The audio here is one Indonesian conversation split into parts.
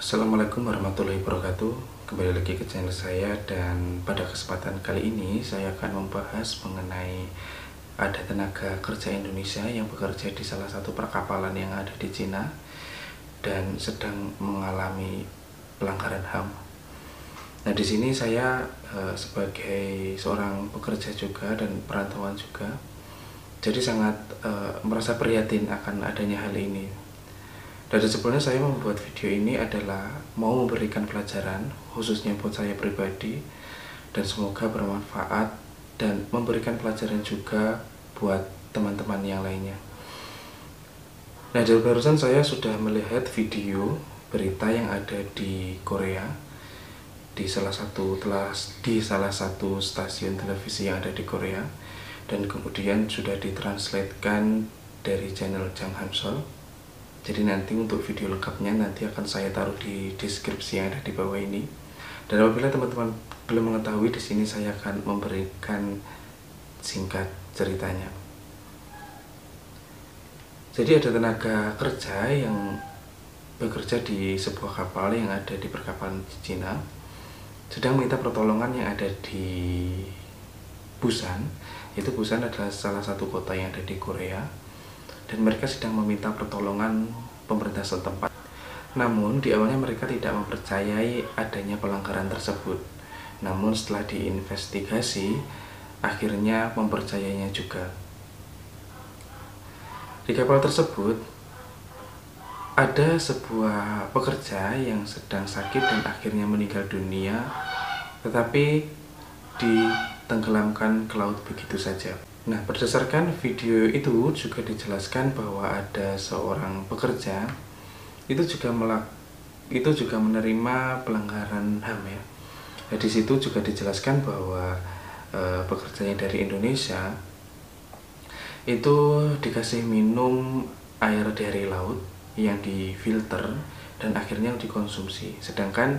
Assalamualaikum warahmatullahi wabarakatuh. Kembali lagi ke channel saya, dan pada kesempatan kali ini saya akan membahas mengenai ada tenaga kerja Indonesia yang bekerja di salah satu perkapalan yang ada di Cina dan sedang mengalami pelanggaran HAM. Nah, di sini saya sebagai seorang pekerja juga dan perantauan juga, jadi sangat merasa prihatin akan adanya hal ini. Dari sebelumnya saya membuat video ini adalah mau memberikan pelajaran khususnya buat saya pribadi, dan semoga bermanfaat dan memberikan pelajaran juga buat teman-teman yang lainnya. Nah, dari barusan saya sudah melihat video berita yang ada di Korea, di salah satu stasiun televisi yang ada di Korea, dan kemudian sudah ditranslatekan dari channel Jang Hamsol. Jadi nanti untuk video lengkapnya nanti akan saya taruh di deskripsi yang ada di bawah ini. Dan apabila teman-teman belum mengetahui, di sini saya akan memberikan singkat ceritanya. Jadi ada tenaga kerja yang bekerja di sebuah kapal yang ada di perkapalan Cina, sedang minta pertolongan yang ada di Busan. Yaitu Busan adalah salah satu kota yang ada di Korea, dan mereka sedang meminta pertolongan pemerintah setempat. Namun di awalnya mereka tidak mempercayai adanya pelanggaran tersebut. Namun setelah diinvestigasi, akhirnya mempercayainya juga. Di kapal tersebut ada sebuah pekerja yang sedang sakit dan akhirnya meninggal dunia, tetapi ditenggelamkan ke laut begitu saja. Nah, berdasarkan video itu juga dijelaskan bahwa ada seorang pekerja itu juga menerima pelanggaran HAM ya. Nah, di situ juga dijelaskan bahwa pekerjanya dari Indonesia itu dikasih minum air dari laut yang difilter dan akhirnya dikonsumsi. Sedangkan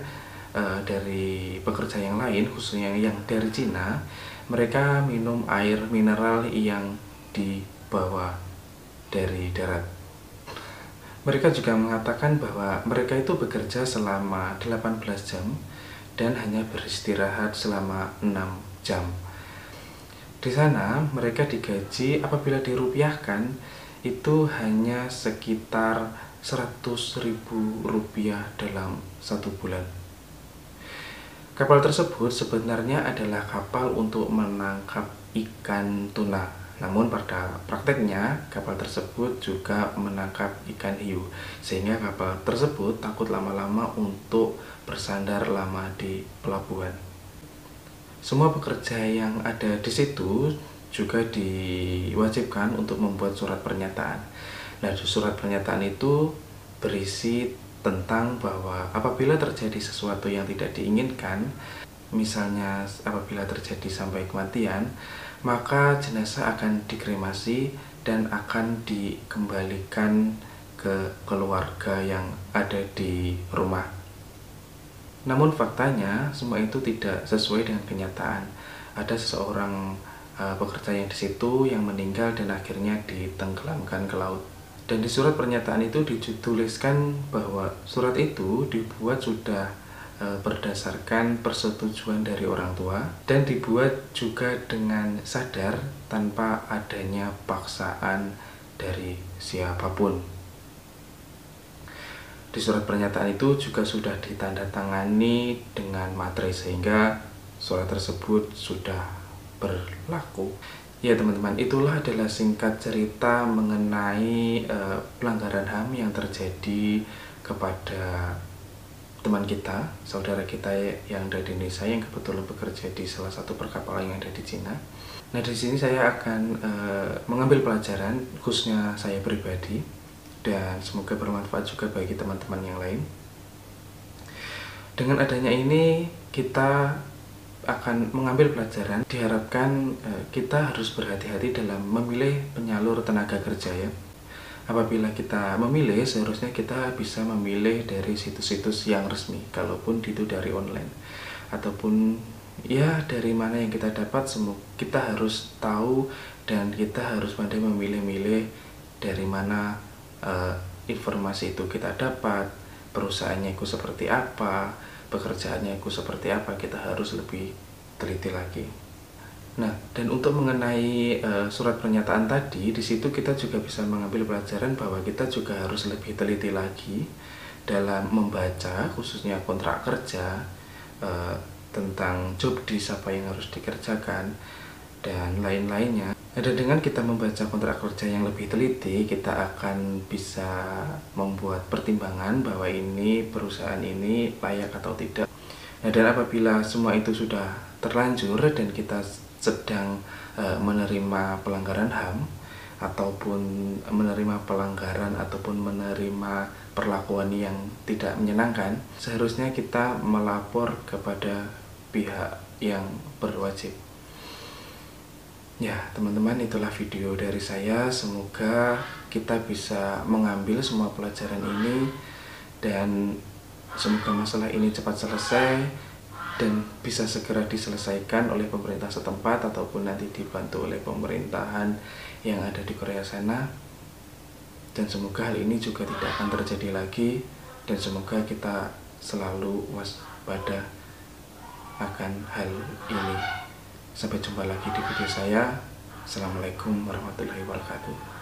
dari pekerja yang lain, khususnya yang dari Cina, mereka minum air mineral yang dibawa dari darat. Mereka juga mengatakan bahwa mereka itu bekerja selama 18 jam dan hanya beristirahat selama 6 jam. Di sana mereka digaji, apabila dirupiahkan itu hanya sekitar 100.000 rupiah dalam 1 bulan. Kapal tersebut sebenarnya adalah kapal untuk menangkap ikan tuna. Namun pada prakteknya kapal tersebut juga menangkap ikan hiu, sehingga kapal tersebut takut lama-lama untuk bersandar lama di pelabuhan. Semua pekerja yang ada di situ juga diwajibkan untuk membuat surat pernyataan. Nah, surat pernyataan itu berisi tentang bahwa apabila terjadi sesuatu yang tidak diinginkan, misalnya apabila terjadi sampai kematian, maka jenazah akan dikremasi dan akan dikembalikan ke keluarga yang ada di rumah. Namun faktanya semua itu tidak sesuai dengan kenyataan. Ada seseorang pekerja yang di situ yang meninggal dan akhirnya ditenggelamkan ke laut. Dan di surat pernyataan itu dituliskan bahwa surat itu dibuat sudah berdasarkan persetujuan dari orang tua dan dibuat juga dengan sadar tanpa adanya paksaan dari siapapun. Di surat pernyataan itu juga sudah ditandatangani dengan materai, sehingga surat tersebut sudah berlaku. Ya teman-teman, itulah adalah singkat cerita mengenai pelanggaran HAM yang terjadi kepada teman kita, saudara kita yang ada di Indonesia yang kebetulan bekerja di salah satu perkapalan yang ada di Cina. Nah, di sini saya akan mengambil pelajaran khususnya saya pribadi, dan semoga bermanfaat juga bagi teman-teman yang lain. Dengan adanya ini kita akan mengambil pelajaran. Diharapkan kita harus berhati-hati dalam memilih penyalur tenaga kerja ya. Apabila kita memilih, seharusnya kita bisa memilih dari situs-situs yang resmi, kalaupun itu dari online ataupun ya dari mana yang kita dapat. Kita harus tahu dan kita harus pandai memilih-milih dari mana informasi itu kita dapat, perusahaannya itu seperti apa, pekerjaannya itu seperti apa, kita harus lebih teliti lagi. Nah, dan untuk mengenai surat pernyataan tadi, di situ kita juga bisa mengambil pelajaran bahwa kita juga harus lebih teliti lagi dalam membaca, khususnya kontrak kerja, tentang job desk apa yang harus dikerjakan dan lain-lainnya. Dan dengan kita membaca kontrak kerja yang lebih teliti, kita akan bisa membuat pertimbangan bahwa ini perusahaan ini layak atau tidak. Nah, dan apabila semua itu sudah terlanjur dan kita sedang menerima pelanggaran HAM ataupun menerima pelanggaran ataupun menerima perlakuan yang tidak menyenangkan, seharusnya kita melapor kepada pihak yang berwajib. Ya, teman-teman, itulah video dari saya. Semoga kita bisa mengambil semua pelajaran ini dan semoga masalah ini cepat selesai dan bisa segera diselesaikan oleh pemerintah setempat ataupun nanti dibantu oleh pemerintahan yang ada di Korea sana. Dan semoga hal ini juga tidak akan terjadi lagi dan semoga kita selalu waspada akan hal ini. Sampai jumpa lagi di video saya. Assalamualaikum warahmatullahi wabarakatuh.